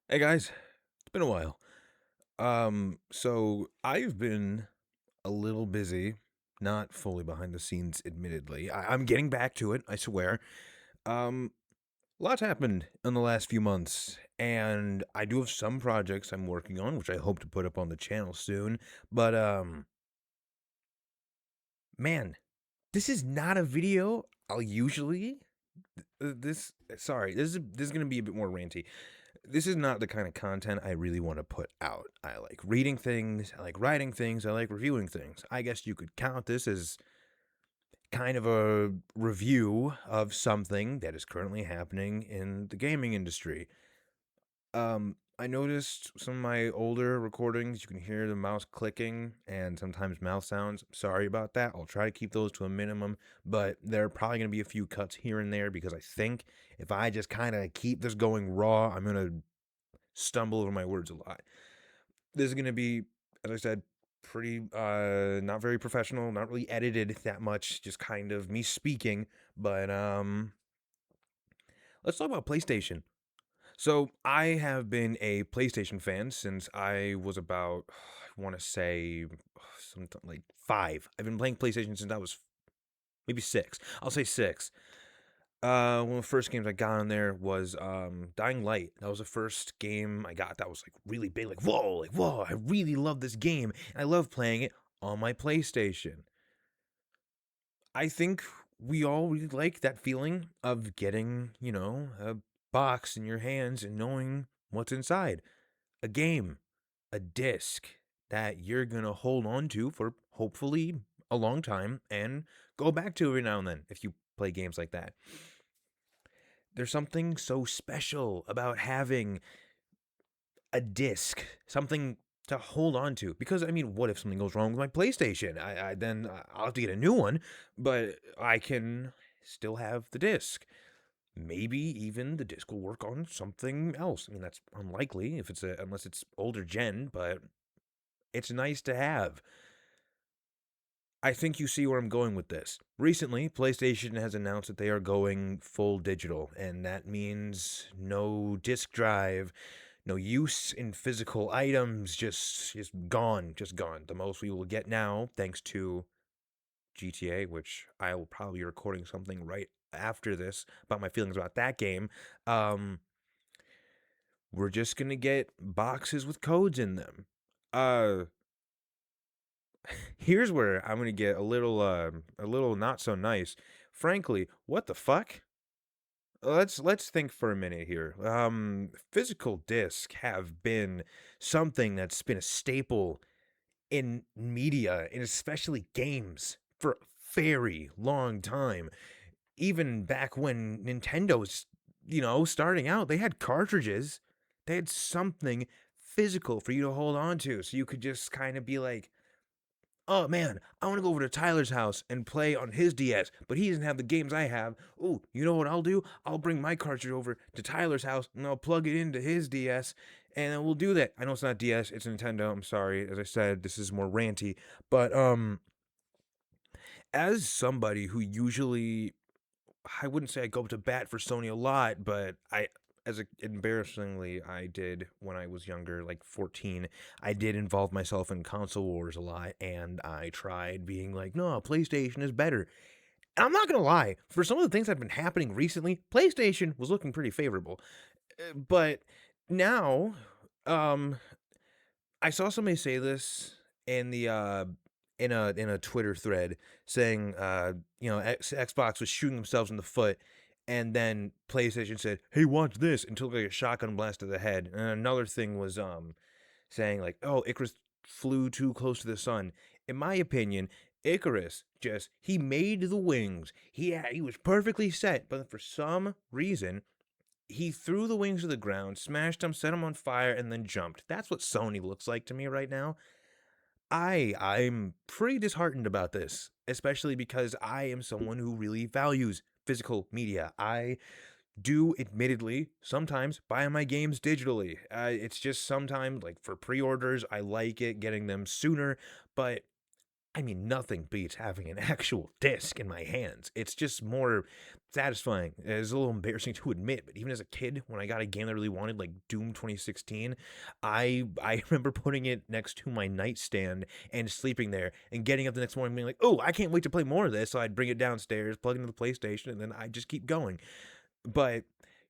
Hey guys, it's been a while. So I've been a little busy, not fully behind the scenes, admittedly. I'm getting back to it, I swear. Um, Lots happened in the last few months, and I do have some projects I'm working on, which I hope to put up on the channel soon. But man, this is not a video I'll usually. This sorry, this is gonna be a bit more ranty. This is not the kind of content I really want to put out. I like reading things, I like writing things, I like reviewing things. I guess you could count this as kind of a review of something that is currently happening in the gaming industry. I noticed some of my older recordings, you can hear the mouse clicking and sometimes mouth sounds. Sorry about that. I'll try to keep those to a minimum, but there are probably going to be a few cuts here and there because I think if I just kind of keep this going raw, I'm going to stumble over my words a lot. This is going to be, as I said, pretty not very professional, not really edited that much, just kind of me speaking, but let's talk about PlayStation. So I have been a PlayStation fan since I was about, I want to say, something like 5. I've been playing PlayStation since I was maybe 6. I'll say 6. One of the first games I got on there was Dying Light. That was the first game I got that was like really big, like whoa, I really love this game. And I love playing it on my PlayStation. I think we all really like that feeling of getting, a box in your hands and knowing what's inside. A game, a disc that you're gonna hold on to for hopefully a long time and go back to every now and then if you play games like that. There's something so special about having a disc, something to hold on to. Because I mean, what if something goes wrong with my PlayStation? I'll have to get a new one, but I can still have the disc. Maybe even the disc will work on something else. I mean, that's unlikely if unless it's older gen, but it's nice to have. I think you see where I'm going with this. Recently, PlayStation has announced that they are going full digital, and that means no disc drive, no use in physical items, just gone, just gone. The most we will get now, thanks to GTA, which I will probably be recording something right after this about my feelings about that game. Um, we're just gonna get boxes with codes in them. Uh, Here's where I'm gonna get a little not so nice. Frankly, what the fuck? Let's think for a minute here. Physical discs have been something that's been a staple in media and especially games for a very long time. Even back when Nintendo was, starting out, they had cartridges. They had something physical for you to hold on to, so you could just kind of be like, oh man, I want to go over to Tyler's house and play on his DS, but he doesn't have the games I have. Oh, you know what I'll do? I'll bring my cartridge over to Tyler's house and I'll plug it into his DS and then we'll do that. I know it's not DS, it's Nintendo. I'm sorry. As I said, this is more ranty, but as somebody who usually I wouldn't say I go to bat for Sony a lot, but embarrassingly, I did when I was younger, like 14. I did involve myself in console wars a lot, and I tried being like, no, PlayStation is better. And I'm not gonna lie, for some of the things that have been happening recently, PlayStation was looking pretty favorable. But now, um, I saw somebody say this in the in a Twitter thread saying Xbox was shooting themselves in the foot, and then PlayStation said, "Hey, watch this," and took like a shotgun blast to the head. And another thing was saying like, "Oh, Icarus flew too close to the sun." In my opinion, Icarus just he made the wings. He was perfectly set, but for some reason he threw the wings to the ground, smashed them, set them on fire, and then jumped. That's what Sony looks like to me right now. I'm pretty disheartened about this, especially because I am someone who really values physical media. I do admittedly sometimes buy my games digitally. It's just sometimes like for pre-orders, I like it getting them sooner, but I mean, nothing beats having an actual disc in my hands. It's just more satisfying. It's a little embarrassing to admit, but even as a kid, when I got a game I really wanted, like Doom 2016, I remember putting it next to my nightstand and sleeping there and getting up the next morning being like, oh, I can't wait to play more of this. So I'd bring it downstairs, plug it into the PlayStation, and then I just keep going. But,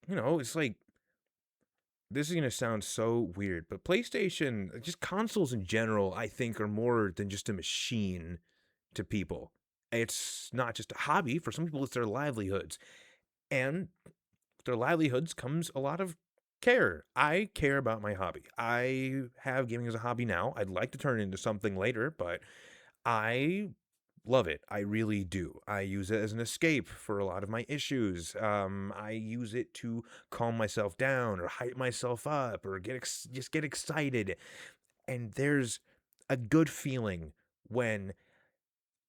it's like this is going to sound so weird, but PlayStation, just consoles in general, I think are more than just a machine to people. It's not just a hobby. For some people, it's their livelihoods. And with their livelihoods comes a lot of care. I care about my hobby. I have gaming as a hobby now. I'd like to turn it into something later, but I love it. I really do. I use it as an escape for a lot of my issues. I use it to calm myself down or hype myself up or just get excited. And there's a good feeling when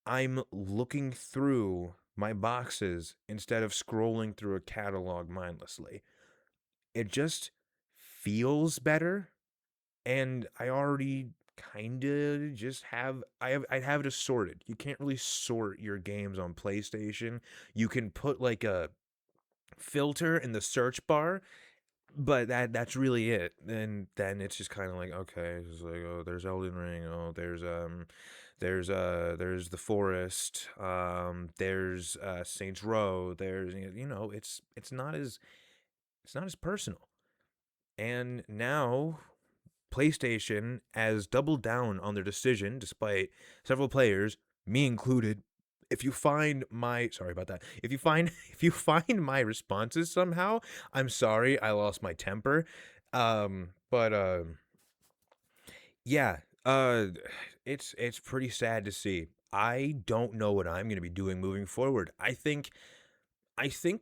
I'm looking through my boxes instead of scrolling through a catalog mindlessly. It just feels better, and I already kind of just I have it assorted. You can't really sort your games on PlayStation. You can put like a filter in the search bar, but that's really it. And then it's just kind of like, okay, it's like, oh, there's Elden Ring. Oh, there's The Forest. There's Saints Row. There's it's not as personal. And now PlayStation has doubled down on their decision, despite several players, me included. If you find my sorry about that. If you find if you find my responses somehow, I'm sorry. I lost my temper. But yeah. It's pretty sad to see. I don't know what I'm going to be doing moving forward. I think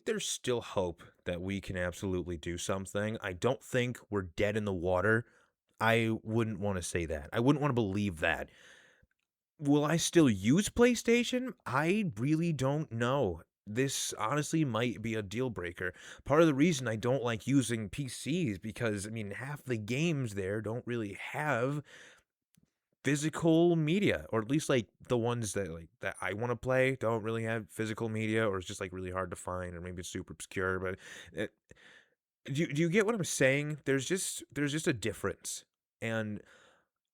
there's still hope that we can absolutely do something. I don't think we're dead in the water. I wouldn't want to say that. I wouldn't want to believe that. Will I still use PlayStation? I really don't know. This honestly might be a deal breaker. Part of the reason I don't like using PCs because I mean half the games there don't really have physical media, or at least like the ones that I want to play don't really have physical media, or it's just like really hard to find, or maybe it's super obscure. But it, do you get what I'm saying? There's just a difference, and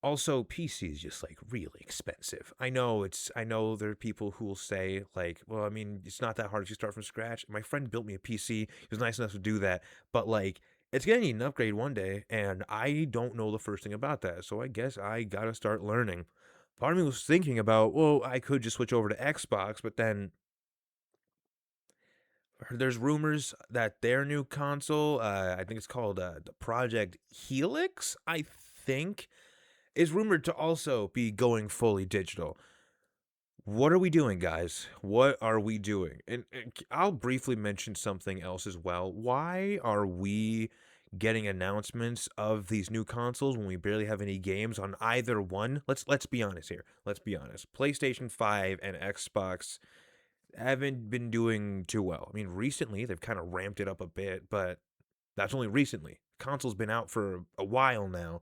also PC is just like really expensive. I know there are people who will say like, well, I mean, it's not that hard if you start from scratch. My friend built me a PC. He was nice enough to do that, but like it's gonna need an upgrade one day, and I don't know the first thing about that. So I guess I gotta start learning. Part of me was thinking about, well, I could just switch over to Xbox, but then there's rumors that their new console, I think it's called the Project Helix, I think, is rumored to also be going fully digital. What are we doing, guys? What are we doing? And I'll briefly mention something else as well. Why are we getting announcements of these new consoles when we barely have any games on either one? Let's be honest here. Let's be honest. PlayStation 5 and Xbox haven't been doing too well. I mean, recently they've kind of ramped it up a bit, but that's only recently. Console's been out for a while now,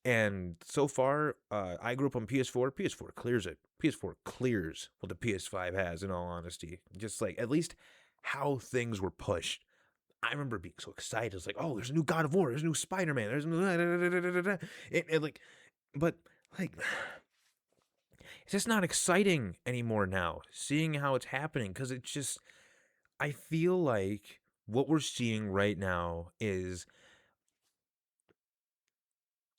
and so far, I grew up on PS4. PS4 clears it. PS4 clears what the PS5 has, in all honesty. Just like, at least how things were pushed. I remember being so excited. It's like, oh, there's a new God of War. There's a new Spider-Man. There's a new... like, but, like, it's just not exciting anymore now, seeing how it's happening. Because it's just, I feel like what we're seeing right now is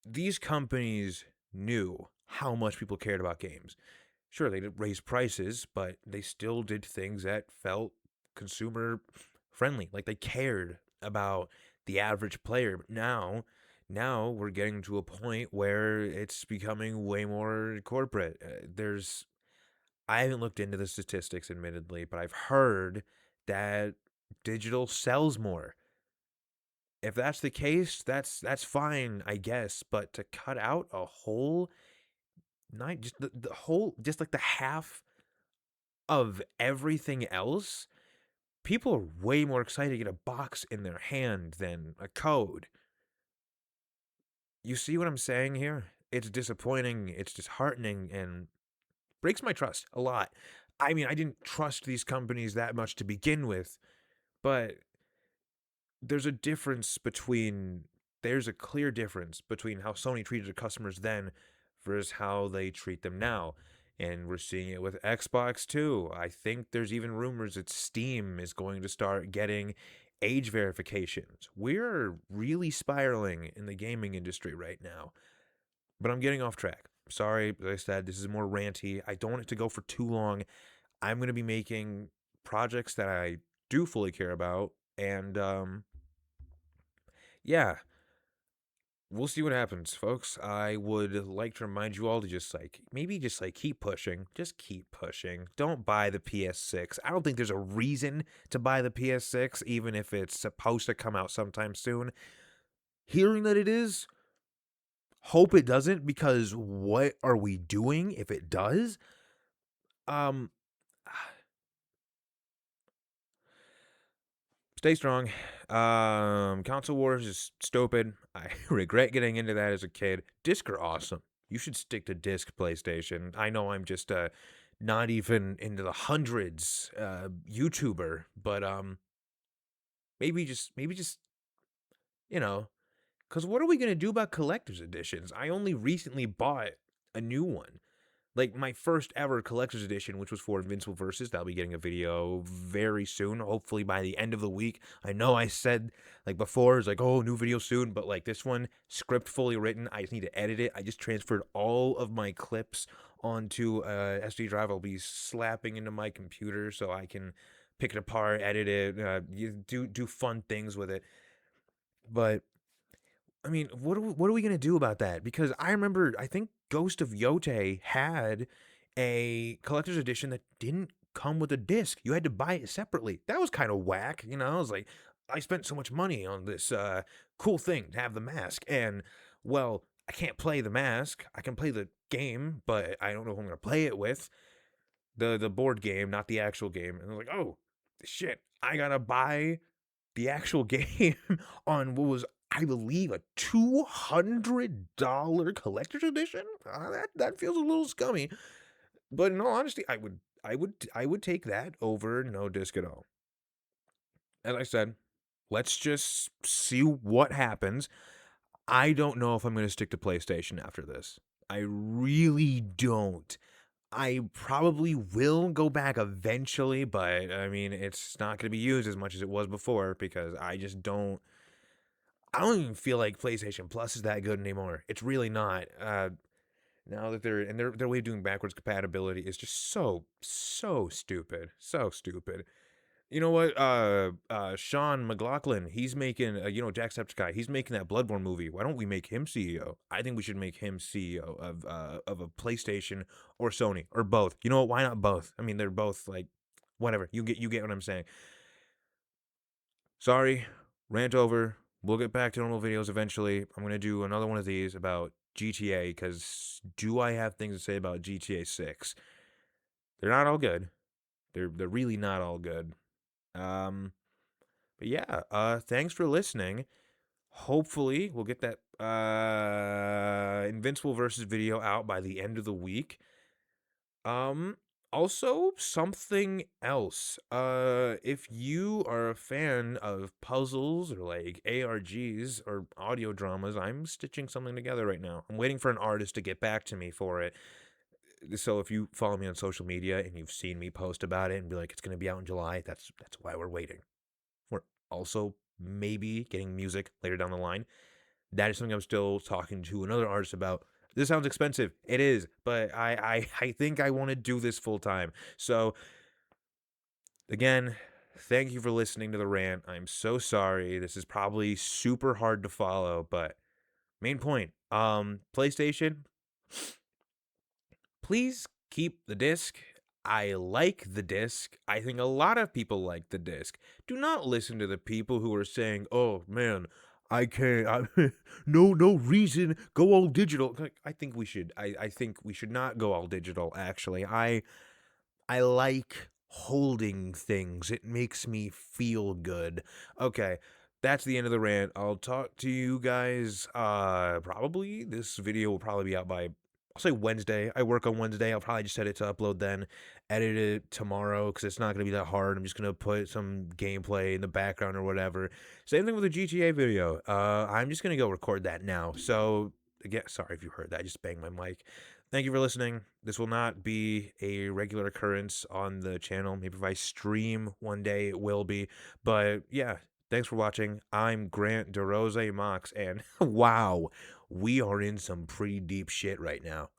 these companies knew how much people cared about games. Sure, they did raise prices, but they still did things that felt consumer friendly. Like they cared about the average player. But now we're getting to a point where it's becoming way more corporate. I haven't looked into the statistics, admittedly, but I've heard that digital sells more. If that's the case, that's fine, I guess. But to cut out a whole night, just the whole, just like the half of everything else, people are way more excited to get a box in their hand than a code. You see what I'm saying here? It's disappointing, it's disheartening, and breaks my trust a lot. I mean, I didn't trust these companies that much to begin with, but there's a difference between there's a clear difference between how Sony treated their customers then versus how they treat them now. And we're seeing it with Xbox too. I think there's even rumors that Steam is going to start getting age verifications. We're really spiraling in the gaming industry right now. But I'm getting off track. Sorry, as I said, this is more ranty. I don't want it to go for too long. I'm going to be making projects that I do fully care about. And yeah, we'll see what happens, folks. I would like to remind you all to just maybe just keep pushing. Just keep pushing. Don't buy the PS6. I don't think there's a reason to buy the PS6, even if it's supposed to come out sometime soon. Hearing that it is, hope it doesn't, because what are we doing if it does? Um, Stay strong. Console wars is stupid. I regret getting into that as a kid. Disc are awesome. You should stick to disc PlayStation. I know I'm just not even into the hundreds YouTuber, but maybe just you know, because what are we gonna do about collector's editions? I only recently bought a new one. Like my first ever collector's edition, which was for Invincible Versus. That'll be getting a video very soon, hopefully by the end of the week. I know I said like before, it's like, oh, new video soon, but like this one, script fully written. I just need to edit it. I just transferred all of my clips onto a SD drive. I'll be slapping into my computer so I can pick it apart, edit it, do fun things with it. But I mean, what are we gonna do about that? Because I remember, I think Ghost of Yote had a collector's edition that didn't come with a disc. You had to buy it separately. That was kind of whack, you know. I was like, I spent so much money on this cool thing to have the mask, and well, I can't play the mask. I can play the game, but I don't know who I'm gonna play it with. The board game, not the actual game. And I was like, oh shit, I gotta buy the actual game on what was, I believe, a $200 collector's edition. That feels a little scummy, but in all honesty, I would take that over no disc at all. As I said, let's just see what happens. I don't know if I'm going to stick to PlayStation after this. I really don't. I probably will go back eventually, but I mean, it's not going to be used as much as it was before because I don't even feel like PlayStation Plus is that good anymore. It's really not. Now that their way of doing backwards compatibility is just so stupid, so stupid. You know what? Sean McLaughlin, he's making Jacksepticeye. He's making that Bloodborne movie. Why don't we make him CEO? I think we should make him CEO of a PlayStation or Sony or both. You know what? Why not both? I mean, they're both like whatever. You get what I'm saying. Sorry, rant over. We'll get back to normal videos eventually. I'm gonna do another one of these about GTA because do I have things to say about GTA 6? They're not all good. They're really not all good. Um, but yeah, thanks for listening. Hopefully, we'll get that Invincible versus video out by the end of the week. Um, Also something else. If you are a fan of puzzles or like ARGs or audio dramas, I'm stitching something together right now. I'm waiting for an artist to get back to me for it. So if you follow me on social media and you've seen me post about it and be like it's going to be out in July, that's why we're waiting. We're also maybe getting music later down the line. That is something I'm still talking to another artist about. This sounds expensive. It is, but I think I want to do this full time. So again, thank you for listening to the rant. I'm so sorry. This is probably super hard to follow, but main point. PlayStation, please keep the disc. I like the disc. I think a lot of people like the disc. Do not listen to the people who are saying, "Oh man, I can't. No reason. Go all digital." I think we should. I think we should not go all digital. Actually, I like holding things. It makes me feel good. Okay, that's the end of the rant. I'll talk to you guys. Probably this video will probably be out by I'll say Wednesday. I work on Wednesday. I'll probably just set it to upload then, edit it tomorrow because it's not gonna be that hard. I'm just gonna put some gameplay in the background or whatever. Same thing with the GTA video. I'm just gonna go record that now. So again, sorry if you heard that. I just banged my mic. Thank you for listening. This will not be a regular occurrence on the channel. Maybe if I stream one day, it will be. But yeah, thanks for watching. I'm Grant DeRose Mox, and wow, we are in some pretty deep shit right now.